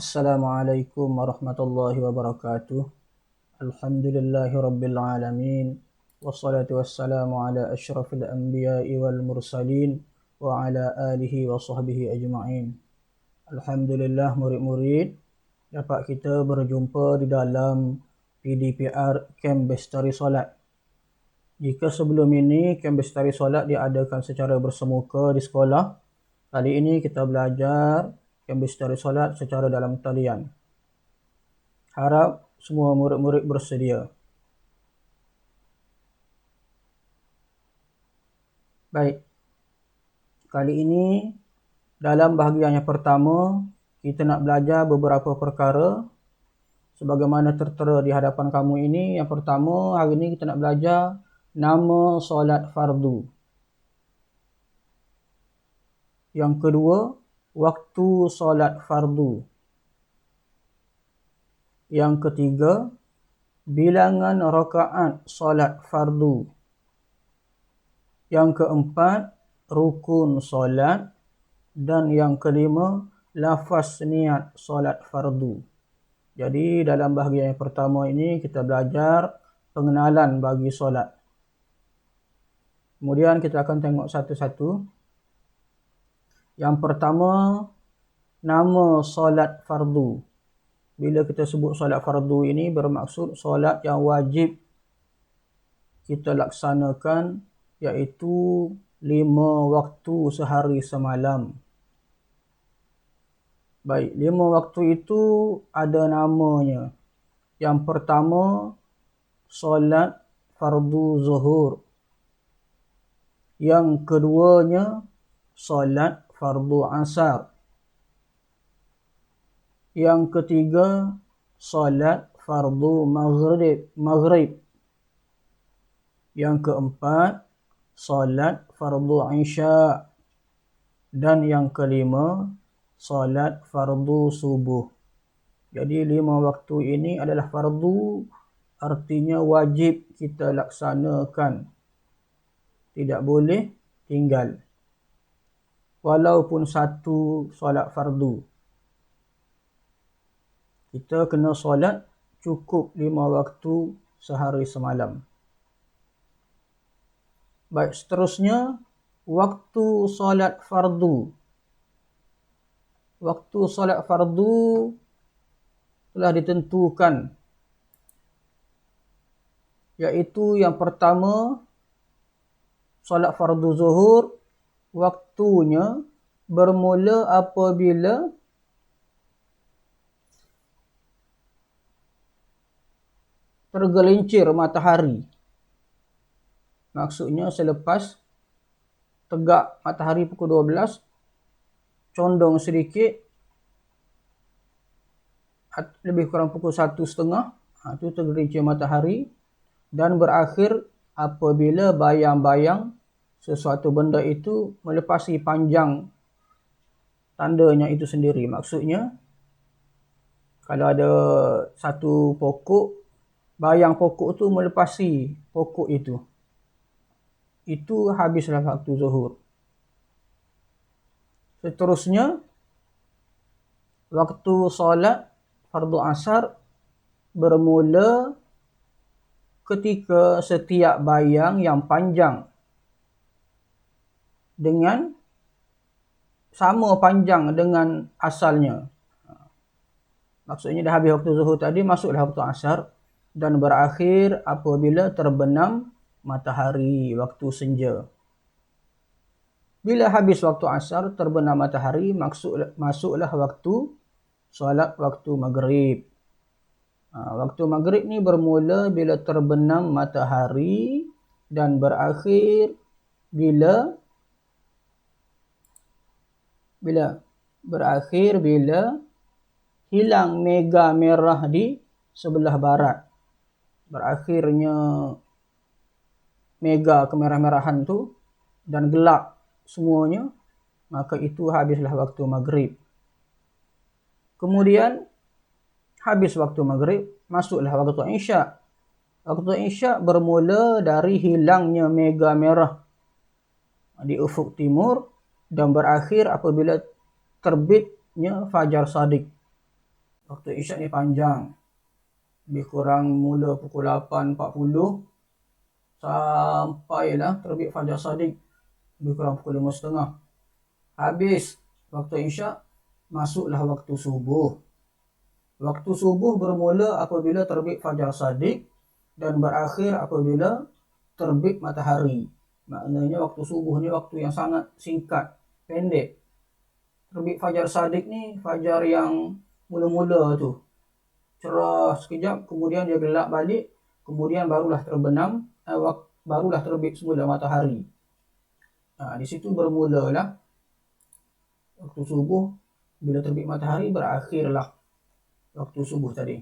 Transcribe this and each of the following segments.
Assalamualaikum warahmatullahi wabarakatuh. Alhamdulillahi rabbil alamin. Wassalatu wassalamu ala asyrafil anbiya'i wal mursalin wa ala alihi wa sahbihi ajma'in. Alhamdulillah murid-murid, dapat kita berjumpa di dalam PDPR Camp Bestari Solat. Jika sebelum ini Camp Bestari Solat diadakan secara bersemuka di sekolah, kali ini kita belajar Camp Bestari Solat secara dalam talian. Harap semua murid-murid bersedia. Baik, kali ini dalam bahagian yang pertama, kita nak belajar beberapa perkara sebagaimana tertera di hadapan kamu ini. Yang pertama, hari ini kita nak belajar nama solat fardu. Yang kedua, waktu solat fardu. Yang ketiga, bilangan rakaat solat fardu. Yang keempat, rukun solat. Dan yang kelima, lafaz niat solat fardu. Jadi dalam bahagian yang pertama ini kita belajar pengenalan bagi solat. Kemudian kita akan tengok satu-satu. Yang pertama, nama solat fardu. Bila kita sebut solat fardu ini bermaksud solat yang wajib kita laksanakan, iaitu 5 waktu sehari semalam. Baik, 5 waktu itu ada namanya. Yang pertama, solat fardu zuhur. Yang keduanya, solat fardu asar. Yang ketiga, solat fardu maghrib. Yang keempat, solat fardu isya. Dan yang kelima, solat fardu subuh. Jadi 5 waktu ini adalah fardu, artinya wajib kita laksanakan. Tidak boleh tinggal. Walaupun satu solat fardu, kita kena solat cukup 5 waktu sehari semalam. Baik, seterusnya, waktu solat fardu. Waktu solat fardu telah ditentukan, iaitu yang pertama, solat fardu zuhur, waktunya bermula apabila tergelincir matahari. Maksudnya selepas tegak matahari pukul 12, condong sedikit, lebih kurang pukul 1.30, itu tergelincir matahari, dan berakhir apabila bayang-bayang sesuatu benda itu melepasi panjang tandanya itu sendiri. Maksudnya, kalau ada satu pokok, bayang pokok itu melepasi pokok itu habislah waktu zuhur. Seterusnya, waktu solat fardu asar bermula ketika setiap bayang yang panjang dengan sama panjang dengan asalnya. Maksudnya dah habis waktu zuhur tadi, masuklah waktu asar, dan berakhir apabila terbenam matahari waktu senja. Bila habis waktu asar, terbenam matahari, masuklah waktu solat waktu maghrib. Waktu maghrib ni bermula bila terbenam matahari dan berakhir bila hilang mega merah di sebelah barat. Berakhirnya mega kemerah-merahan tu dan gelap semuanya, maka itu habislah waktu maghrib. Kemudian habis waktu maghrib, masuklah waktu isya. Waktu isya bermula dari hilangnya mega merah di ufuk timur dan berakhir apabila terbitnya fajar shadiq. Waktu isyak ni panjang. Lebih kurang mula pukul 8.40 sampailah terbit fajar sadiq. Lebih kurang pukul 5.30. Habis waktu isyak, masuklah waktu subuh. Waktu subuh bermula apabila terbit fajar sadiq dan berakhir apabila terbit matahari. Maknanya waktu subuh ni waktu yang sangat singkat, pendek. Terbit fajar sadiq ni fajar yang mula-mula tu. Cerah sekejap, kemudian dia gelap balik, kemudian barulah terbenam, barulah terbit semula matahari. Di situ bermulalah waktu subuh. Bila terbit matahari, berakhirlah waktu subuh tadi.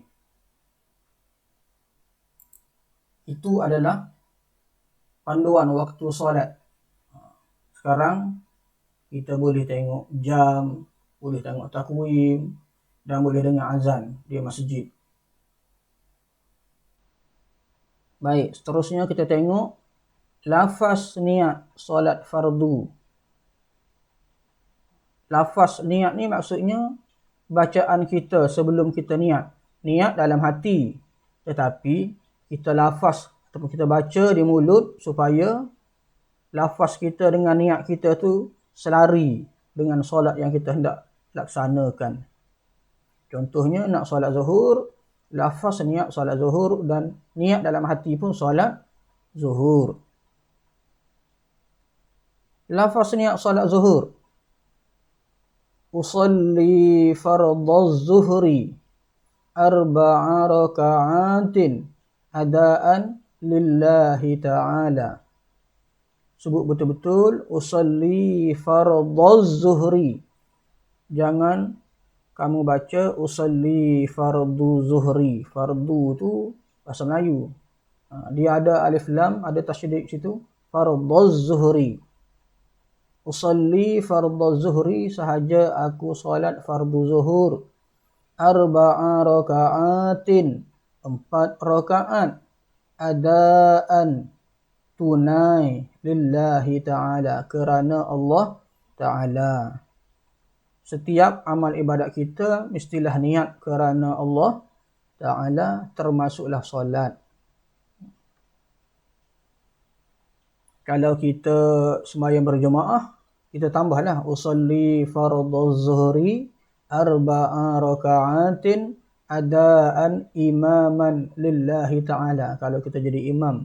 Itu adalah panduan waktu solat. Sekarang kita boleh tengok jam, boleh tengok takwim, dan boleh dengar azan di masjid. Baik, seterusnya kita tengok lafaz niat solat fardu. Lafaz niat ni maksudnya bacaan kita sebelum kita niat. Niat dalam hati, tetapi kita lafaz ataupun kita baca di mulut supaya lafaz kita dengan niat kita tu selari dengan solat yang kita hendak laksanakan. Contohnya nak solat zuhur, lafaz niat solat zuhur dan niat dalam hati pun solat zuhur. Lafaz niat solat zuhur. Usalli fardaz zuhri arba'a raka'atin adaan lillahi ta'ala. Sebut betul-betul, usalli fardaz zuhri. Jangan kamu baca usalli fardu zuhri. Fardu tu bahasa Melayu. Dia ada alif lam, ada tasydid situ. Fardaz zuhri. Usalli fardaz zuhri, sahaja aku solat fardu zuhur. Arba'a raka'atin, 4 rakaat. Adaan, tunai, lillahi ta'ala, kerana Allah Ta'ala. Setiap amal ibadat kita mestilah niat kerana Allah Ta'ala, termasuklah solat. Kalau kita sembahyang berjemaah, kita tambahlah usalli fardaz zuhri arba'a raka'atin adaan imaman lillahi ta'ala. Kalau kita jadi imam.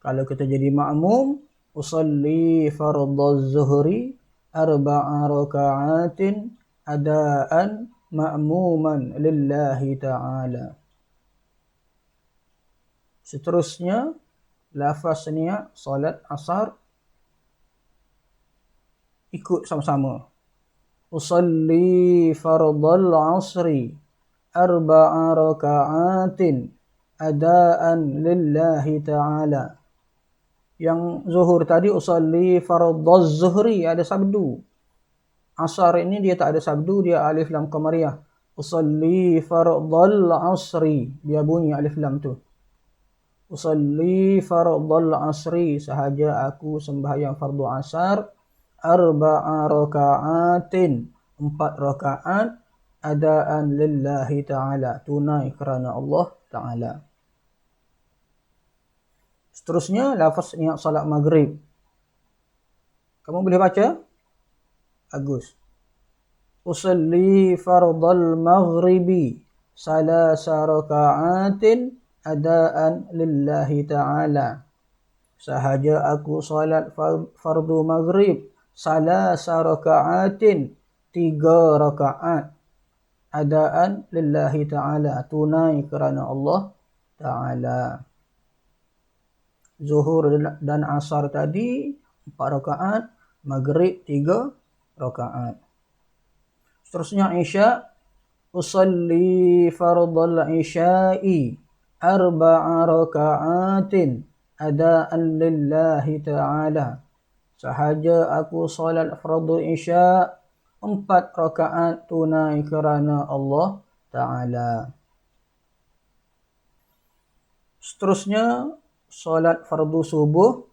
Kalau kita jadi makmum, usalli fardaz zuhri arba'a raka'atin adaan ma'muman lillahi ta'ala. Seterusnya, lafaz niat solat asar ikut sama-sama. Usalli fardal asri arba'a raka'atin adaan lillahi ta'ala. Yang zuhur tadi usalli fardaz zuhri ada sabdu. Asar ini dia tak ada sabdu, dia alif lam qamariyah. Usalli fardal asri, dia bunyi alif lam tu. Usalli fardal asri, sahaja aku sembahyang fardu asar. Arba'a raka'atin, 4 rakaat. Adaan lillahi ta'ala, tunai kerana Allah Ta'ala. Seterusnya, lafaz niat salat maghrib. Kamu boleh baca? Bagus. Usalli fardal maghribi salasa raka'atin adaan lillahi ta'ala. Sahaja aku salat fardu maghrib salasa raka'atin, 3 rakaat. Adaan lillahi ta'ala, tunai kerana Allah Ta'ala. Zuhur dan asar tadi 4 rakaat, maghrib 3 rakaat. Seterusnya isya. Usalli fardal isya'i arba'a raka'atin adaan lillahi ta'ala. Sahaja aku salat fardu isya' 4 rakaat tunai kerana Allah Ta'ala. Seterusnya, solat fardu subuh.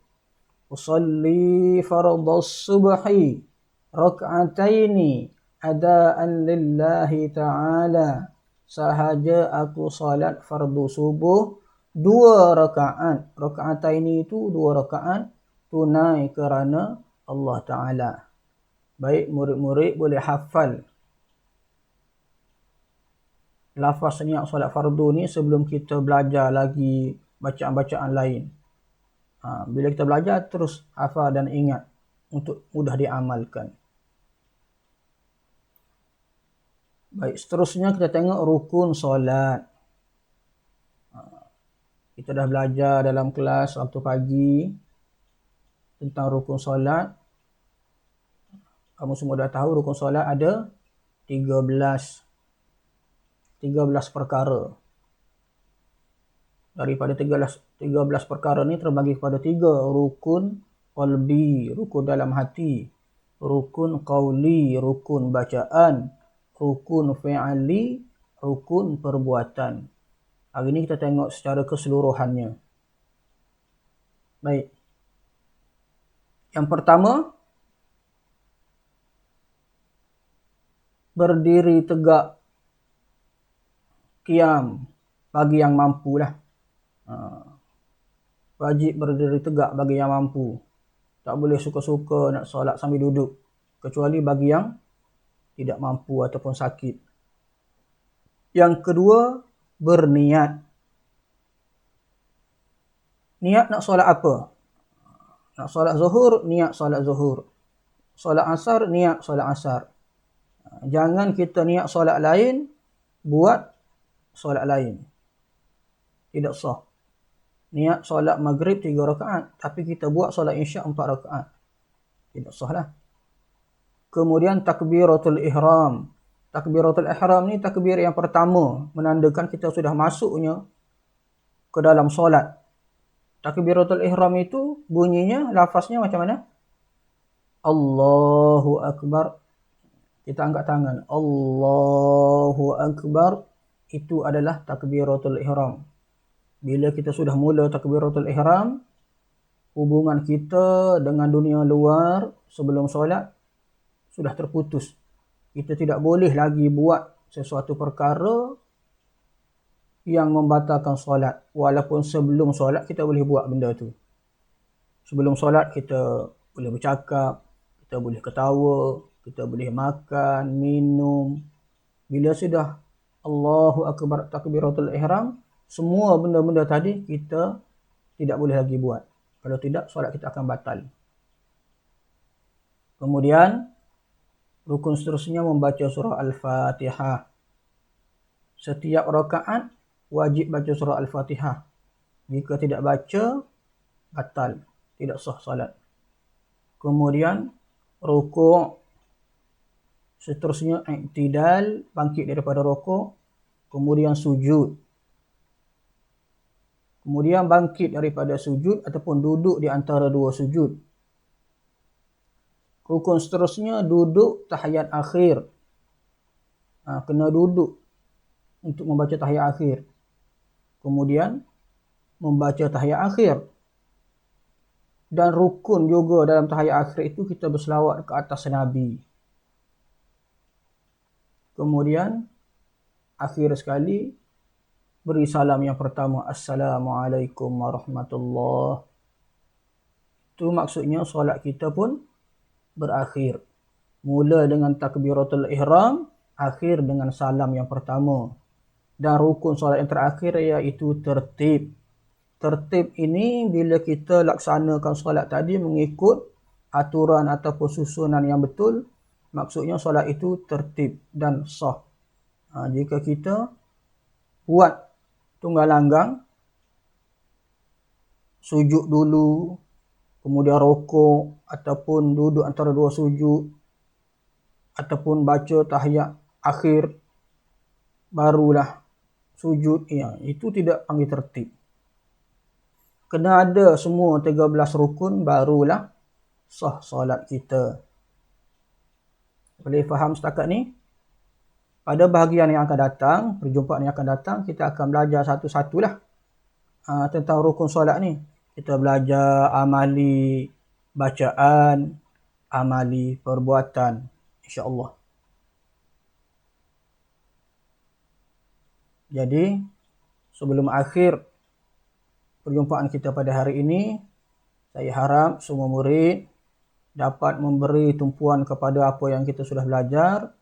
Usalli fardus subhi rak'ataini adaan lillahi ta'ala, sahaja aku salat fardu subuh 2 rakaat. Rakaataini itu 2 rakaat tunai kerana Allah Ta'ala. Baik murid-murid boleh hafal lafaz niat solat fardu ni sebelum kita belajar lagi bacaan-bacaan lain. Bila kita belajar terus hafal dan ingat untuk mudah diamalkan. Baik, seterusnya kita tengok rukun solat. Kita dah belajar dalam kelas waktu pagi tentang rukun solat. Kamu semua dah tahu rukun solat ada 13 perkara. Daripada 13 perkara ni terbagi kepada 3 rukun qalbi, rukun dalam hati, rukun qauli, rukun bacaan, rukun fi'ali, rukun perbuatan. Hari ni kita tengok secara keseluruhannya. Baik. Yang pertama, berdiri tegak qiyam bagi yang mampu lah. Wajib berdiri tegak bagi yang mampu. Tak boleh suka-suka nak solat sambil duduk. Kecuali bagi yang tidak mampu ataupun sakit. Yang kedua, berniat. Niat nak solat apa? Nak solat zuhur, niat solat zuhur. Solat asar, niat solat asar. Jangan kita niat solat lain, buat solat lain. Tidak sah. Niat solat maghrib 3 rakaat, tapi kita buat solat isyak 4 rakaat. Tidak sah lah. Kemudian takbiratul ihram. Takbiratul ihram ni takbir yang pertama, menandakan kita sudah masuknya ke dalam solat. Takbiratul ihram itu bunyinya, lafaznya macam mana? Allahu Akbar. Kita angkat tangan. Allahu Akbar. Itu adalah takbiratul ihram. Bila kita sudah mula takbiratul ihram, hubungan kita dengan dunia luar sebelum solat sudah terputus. Kita tidak boleh lagi buat sesuatu perkara yang membatalkan solat. Walaupun sebelum solat kita boleh buat benda tu. Sebelum solat kita boleh bercakap, kita boleh ketawa, kita boleh makan, minum. Bila sudah Allahu Akbar takbiratul ihram, semua benda-benda tadi kita tidak boleh lagi buat. Kalau tidak, solat kita akan batal. Kemudian, rukun seterusnya membaca surah Al-Fatihah. Setiap rakaat wajib baca surah Al-Fatihah. Jika tidak baca, batal. Tidak sah solat. Kemudian, rukuk. Seterusnya, i'tidal, bangkit daripada rukuk. Kemudian sujud. Kemudian bangkit daripada sujud ataupun duduk di antara 2 sujud. Rukun seterusnya duduk tahiyat akhir. Kena duduk untuk membaca tahiyat akhir. Kemudian membaca tahiyat akhir. Dan rukun juga dalam tahiyat akhir itu kita berselawat ke atas Nabi. Kemudian akhir sekali beri salam yang pertama, Assalamualaikum warahmatullahi. Itu maksudnya solat kita pun berakhir. Mula dengan takbiratul ihram, akhir dengan salam yang pertama. Dan rukun solat yang terakhir iaitu tertib. Tertib ini bila kita laksanakan solat tadi mengikut aturan ataupun susunan yang betul, maksudnya solat itu tertib dan sah. Jika kita buat tunggal langgang, sujud dulu, kemudian rokok, ataupun duduk antara 2 sujud, ataupun baca tahiyat akhir, barulah sujud, itu tidak panggil tertib. Kena ada semua 13 rukun, barulah sah solat kita. Boleh faham setakat ni? Pada bahagian yang akan datang, perjumpaan yang akan datang, kita akan belajar satu-satulah tentang rukun solat ni. Kita belajar amali bacaan, amali perbuatan, insya-Allah. Jadi sebelum akhir perjumpaan kita pada hari ini, saya harap semua murid dapat memberi tumpuan kepada apa yang kita sudah belajar,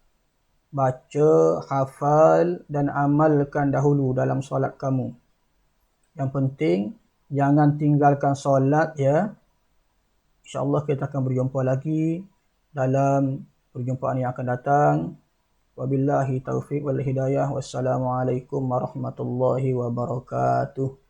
baca, hafal dan amalkan dahulu dalam solat kamu. Yang penting jangan tinggalkan solat ya. InsyaAllah kita akan berjumpa lagi dalam perjumpaan yang akan datang. Wabillahi taufiq wal hidayah. Wassalamualaikum warahmatullahi wabarakatuh.